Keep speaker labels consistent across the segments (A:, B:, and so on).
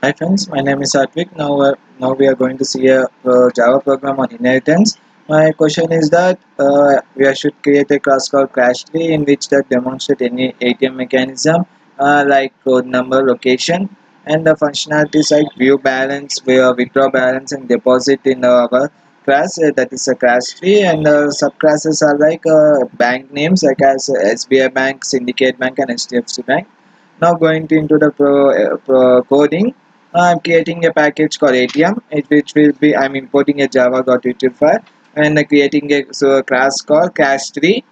A: Hi friends, my name is Satvik. Now we are going to see a Java program on inheritance. My question is that should create a class called crash tree in which that demonstrate any ATM mechanism like code number, location, and the functionalities like view balance, withdraw balance, and deposit in our class. That is a class tree, and subclasses are like bank names like as SBI Bank, Syndicate Bank, and HDFC Bank. Now going into the pro coding, I'm creating a package called ATM, which will be I'm importing a Java.util file and creating a class called cache3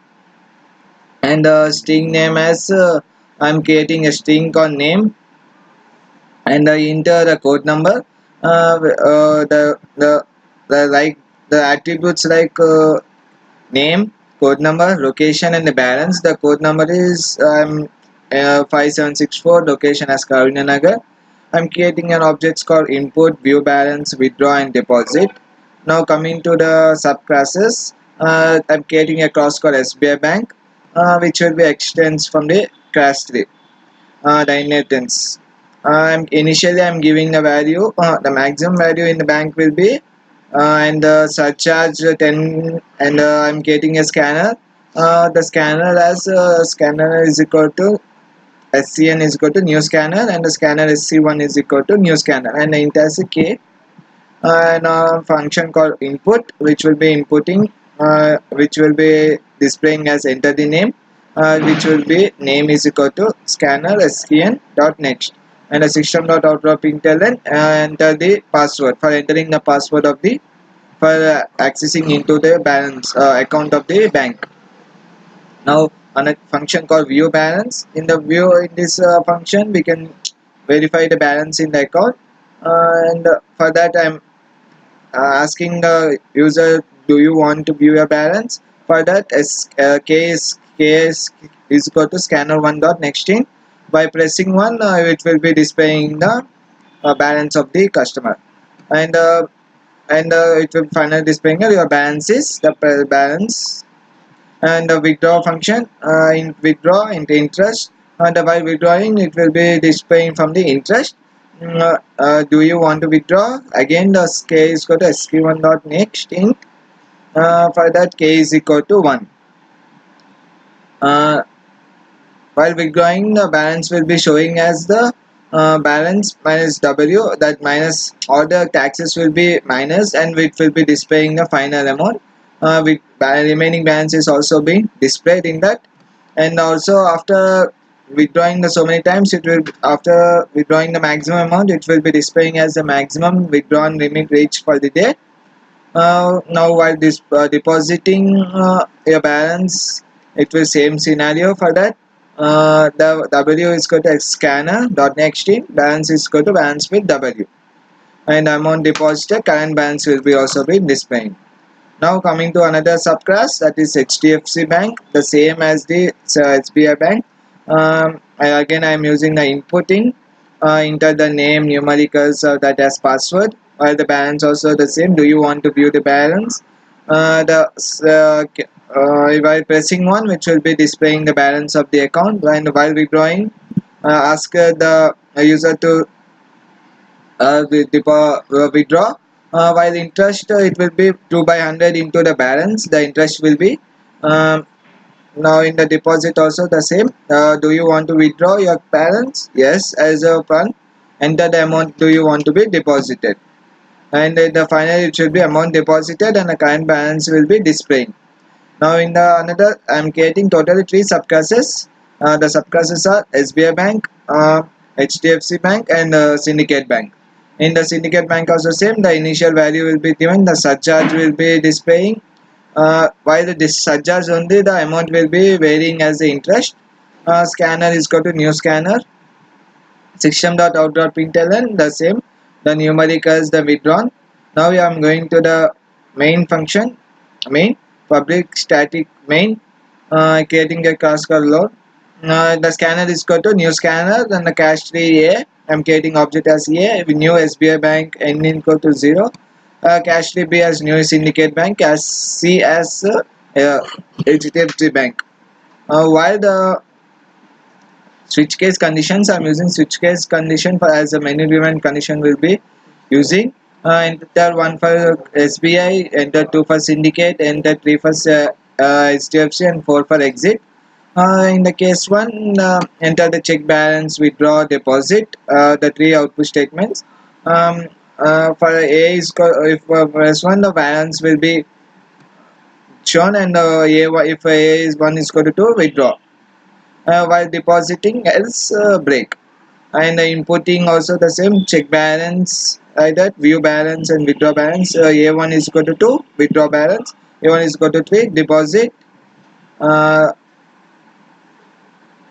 A: and string name as I'm creating a string called name and I enter the code number. The like the attributes like name, code number, location, and the balance. The code number is 5764, location as Karuna Nagar. I'm creating an object called input, view balance, withdraw, and deposit. Now coming to the subclasses, I'm creating a class called SBI Bank, which will be extends from the class 3, the inheritance. Initially I'm giving the value, the maximum value in the bank will be and surcharge 10 and I'm getting a scanner. The scanner as scanner is equal to SCN is equal to new scanner and the scanner SC1 is equal to new scanner and the int as a K and a function called input which will be inputting which will be displaying as enter the name which will be name is equal to scanner SCN dot next and a system dot out of println enter the password for entering the password of the for accessing into the balance account of the bank. Now on a function called view balance, in the view in this function we can verify the balance in the account and for that I'm asking the user, do you want to view your balance? For that is equal to scanner one dot next in. By pressing one it will be displaying the balance of the customer and it will finally displaying your balance is the balance and the withdraw function in withdraw into interest and while withdrawing it will be displaying from the interest. Do you want to withdraw? Again the k is equal to sq1 dot next int. For that k is equal to 1. uh, while withdrawing the balance will be showing as the balance minus w, that minus all the taxes will be minus and it will be displaying the final amount with remaining balance is also being displayed in that. And also after withdrawing the so many times it will, after withdrawing the maximum amount it will be displaying as the maximum withdrawn limit reached for the day. Now while this depositing your balance, it will same scenario for that. The w is equal to scanner dot next in balance is equal to balance with w and amount deposited current balance will be also be displaying. Now coming to another subclass, that is HDFC Bank, the same as the SBI Bank. Again I am using the inputting, enter the name, numericals that as password, while the balance also the same. Do you want to view the balance? While pressing one, which will be displaying the balance of the account, and while withdrawing, ask the user to withdraw. While interest, it will be 2 by 100 into the balance. The interest will be um, now in the deposit also the same. Do you want to withdraw your balance? Yes, as a fund. Enter the amount do you want to be deposited. And the final it should be amount deposited and the current balance will be displayed. Now in the another I am creating totally 3 subclasses. The subclasses are SBI Bank, HDFC Bank and Syndicate Bank. In the Syndicate Bank also same, the initial value will be given, the surcharge will be displaying. While the surcharge only the amount will be varying as the interest. Scanner is equal to new scanner. System.out.println the same. The numericals the withdrawn. Now I am going to the main function, main public static main, creating a class called load. The scanner is equal to new scanner, then the cache tree A. I'm creating object as A with new SBI Bank n equal to 0. Cache tree B as new syndicate bank, as C as HDFC Bank. While the switch case conditions. I'm using switch case condition for as a menu driven condition will be using. Enter 1 for SBI, enter 2 for syndicate, enter 3 for HDFC, and 4 for exit. In the case 1, enter the check balance, withdraw, deposit, the three output statements. For A is if press 1, the balance will be shown, and if A is 1 is equal to 2, withdraw. While depositing else break. And inputting also the same, check balance like that, view balance and withdraw balance. A1 is equal to 2, withdraw balance. A1 is equal to 3, deposit. Uh,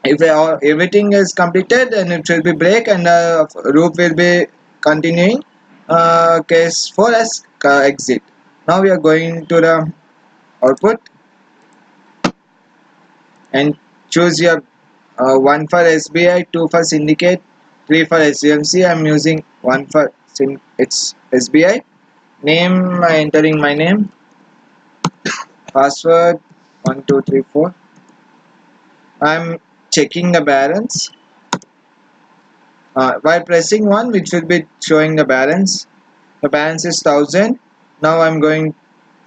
A: if everything is completed, then it will be break, and loop will be continuing. Case 4 as exit. Now we are going to the output and choose your 1 for SBI, 2 for syndicate, 3 for SCMC. I'm using 1 for it's SBI. Name, entering my name, password 1234. I'm checking the balance. While pressing 1, which will be showing the balance. The balance is 1000. Now I'm going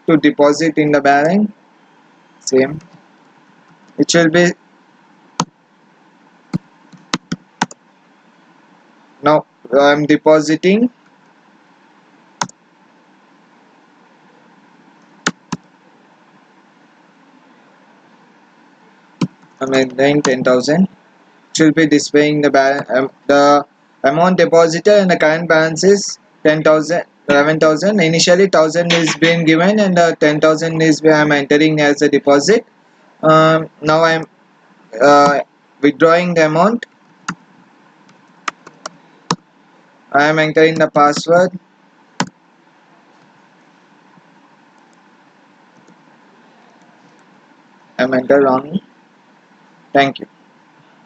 A: to deposit in the balance. Same. It will be now. I'm depositing. I'm entering 10,000. Should be displaying the amount deposited, and the current balance is 10,000, 11,000. Initially 1,000 is being given, and 10,000 is where I'm entering as a deposit. Now I'm withdrawing the amount. I am entering the password. I'm enter wrong. Thank you.